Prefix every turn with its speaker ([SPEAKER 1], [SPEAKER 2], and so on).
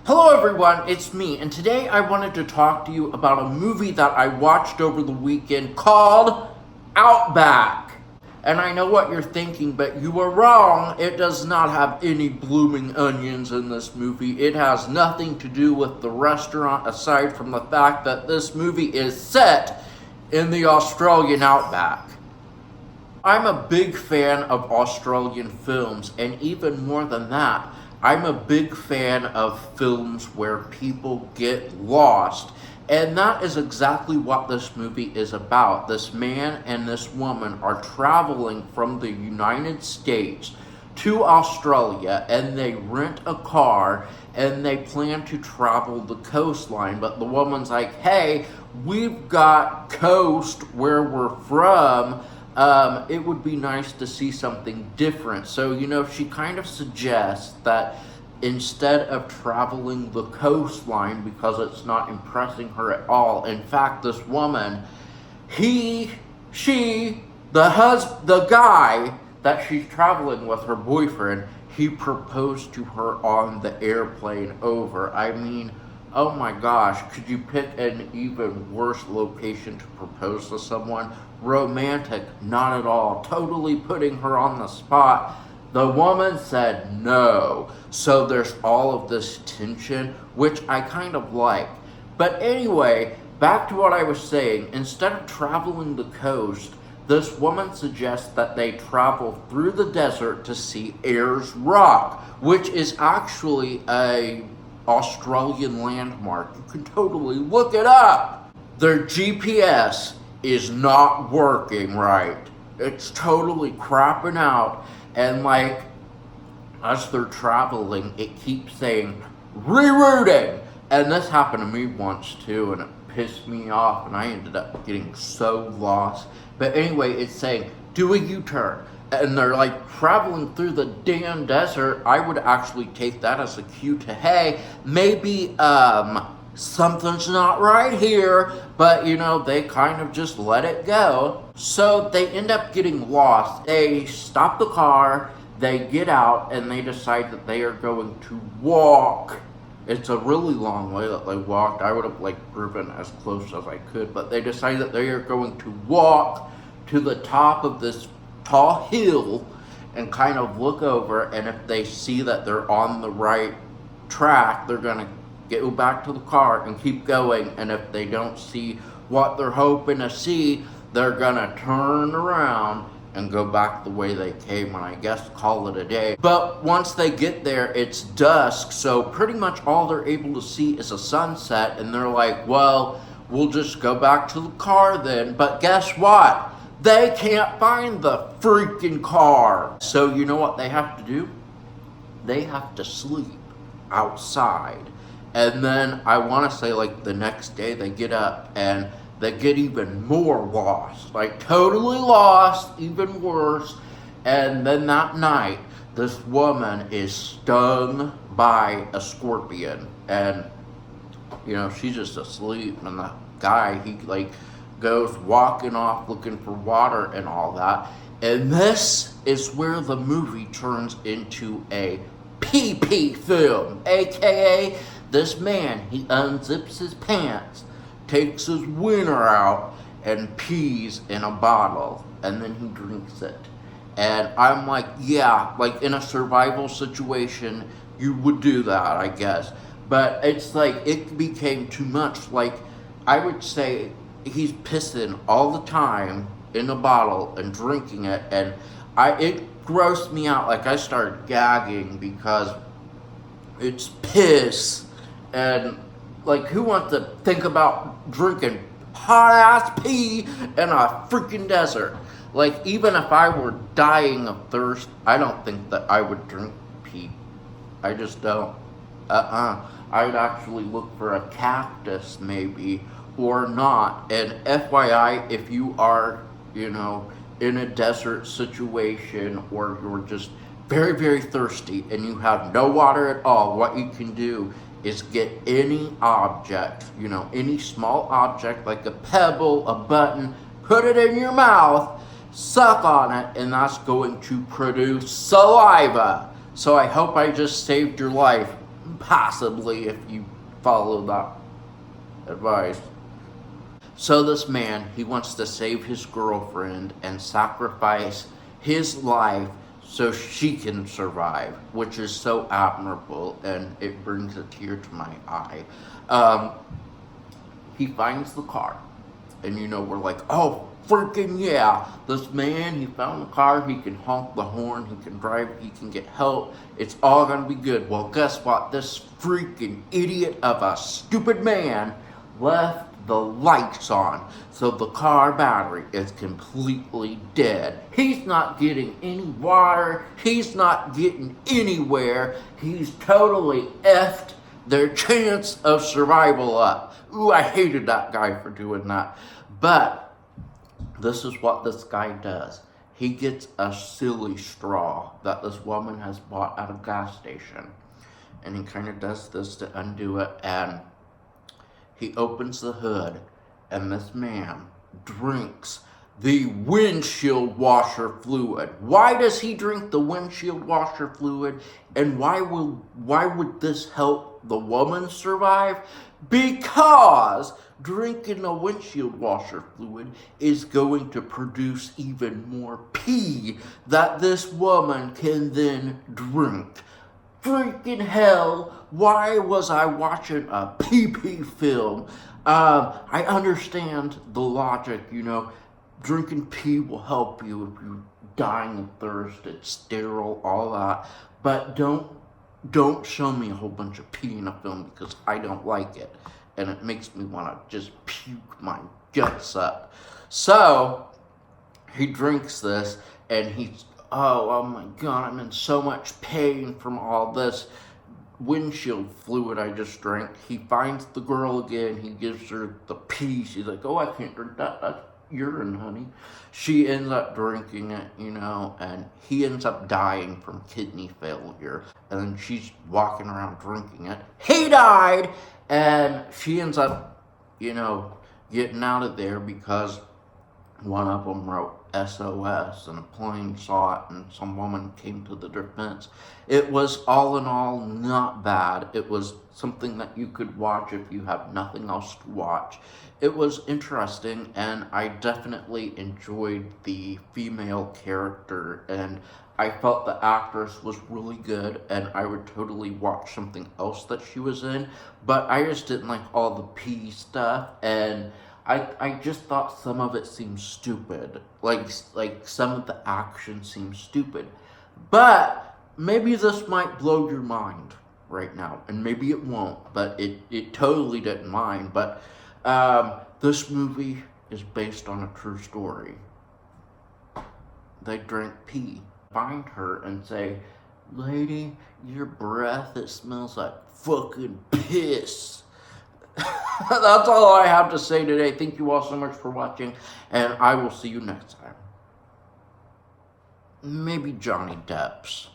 [SPEAKER 1] Hello everyone, it's me, and today I wanted to talk to you about a movie that I watched over the weekend called Outback. And I know what you're thinking, but you are wrong. It does not have any blooming onions in this movie. It has nothing to do with the restaurant aside from the fact that this movie is set in the Australian Outback. I'm a big fan of Australian films, and even more than that, I'm a big fan of films where people get lost. And that is exactly what this movie is about. This man and this woman are traveling from the United States to Australia, and they rent a car and they plan to travel the coastline. But the woman's like, hey, we've got coast where we're from. It would be nice to see something different. So, she kind of suggests that instead of traveling the coastline because it's not impressing her at all. In fact, this woman, the guy that she's traveling with, her boyfriend, he proposed to her on the airplane over. I mean, oh my gosh, could you pick an even worse location to propose to someone? Romantic, not at all. Totally putting her on the spot. The woman said no. So there's all of this tension, which I kind of like. But anyway, back to what I was saying. Instead of traveling the coast, this woman suggests that they travel through the desert to see Ayers Rock, which is actually a Australian landmark. You can totally look it up. Their GPS is not working right. It's totally crapping out, and as they're traveling, it keeps saying rerouting. And this happened to me once too, and it pissed me off, and I ended up getting so lost. But anyway, it's saying do a U-turn, and they're traveling through the damn desert. I would actually take that as a cue to, hey, maybe something's not right here, but they kind of just let it go. So they end up getting lost. They stop the car, they get out, and they decide that they are going to walk. It's a really long way that they walked. I would have driven as close as I could, but they decide that they are going to walk to the top of this tall hill and kind of look over, and if they see that they're on the right track, they're going to go back to the car and keep going. And if they don't see what they're hoping to see, they're gonna turn around and go back the way they came, and I guess call it a day. But once they get there, it's dusk, so pretty much all they're able to see is a sunset, and they're like, well, we'll just go back to the car then. But guess what? They can't find the freaking car. So you know what they have to do? They have to sleep outside. And then I want to say the next day they get up and they get even more lost, totally lost, even worse. And then that night, this woman is stung by a scorpion, and she's just asleep, and the guy, he goes walking off looking for water and all that. And this is where the movie turns into a pee-pee film, aka this man, he unzips his pants, takes his wiener out, and pees in a bottle, and then he drinks it. And I'm like, yeah, in a survival situation, you would do that, I guess. But it's it became too much. I would say he's pissing all the time in a bottle and drinking it, and it grossed me out. I started gagging because it's piss. And who wants to think about drinking hot ass pee in a freaking desert? Even if I were dying of thirst, I don't think that I would drink pee. I just don't. I'd actually look for a cactus maybe, or not. And FYI, if you are, in a desert situation, or you're just very, very thirsty and you have no water at all, what you can do is get any object, any small object like a pebble, a button, put it in your mouth, suck on it, and that's going to produce saliva. So I hope I just saved your life. Possibly, if you follow that advice. So this man, he wants to save his girlfriend and sacrifice his life so she can survive, which is so admirable, and it brings a tear to my eye. He finds the car, and we're like, oh, freaking yeah, this man, he found the car, he can honk the horn, he can drive, he can get help, it's all gonna be good. Well, guess what? This freaking idiot of a stupid man left the lights on, so the car battery is completely dead. He's not getting any water, he's not getting anywhere, he's totally effed their chance of survival up. Ooh, I hated that guy for doing that. But this is what this guy does. He gets a silly straw that this woman has bought at a gas station, and he kind of does this to undo it, and he opens the hood, and this man drinks the windshield washer fluid. Why does he drink the windshield washer fluid? And why would this help the woman survive? Because drinking the windshield washer fluid is going to produce even more pee that this woman can then drink. Freaking hell, why was I watching a pee-pee film? I understand the logic, drinking pee will help you if you're dying of thirst, it's sterile, all that. But don't show me a whole bunch of pee in a film, because I don't like it. And it makes me want to just puke my guts up. So, he drinks this, and he's, oh my God, I'm in so much pain from all this windshield fluid I just drank. He finds the girl again, he gives her the pee. She's like, oh, I can't drink that, that's urine, honey. She ends up drinking it, and he ends up dying from kidney failure. And then she's walking around drinking it. He died! And she ends up, getting out of there because one of them wrote SOS, and a plane saw it, and some woman came to the defense. It was all in all not bad. It was something that you could watch if you have nothing else to watch. It was interesting, and I definitely enjoyed the female character, and I felt the actress was really good, and I would totally watch something else that she was in, but I just didn't like all the pee stuff, and I just thought some of it seemed stupid. Like some of the action seemed stupid. But maybe this might blow your mind right now, and maybe it won't, but it totally didn't mind. But this movie is based on a true story. They drank pee. Find her and say, lady, your breath, it smells like fucking piss. That's all I have to say today. Thank you all so much for watching, and I will see you next time. Maybe Johnny Depp's.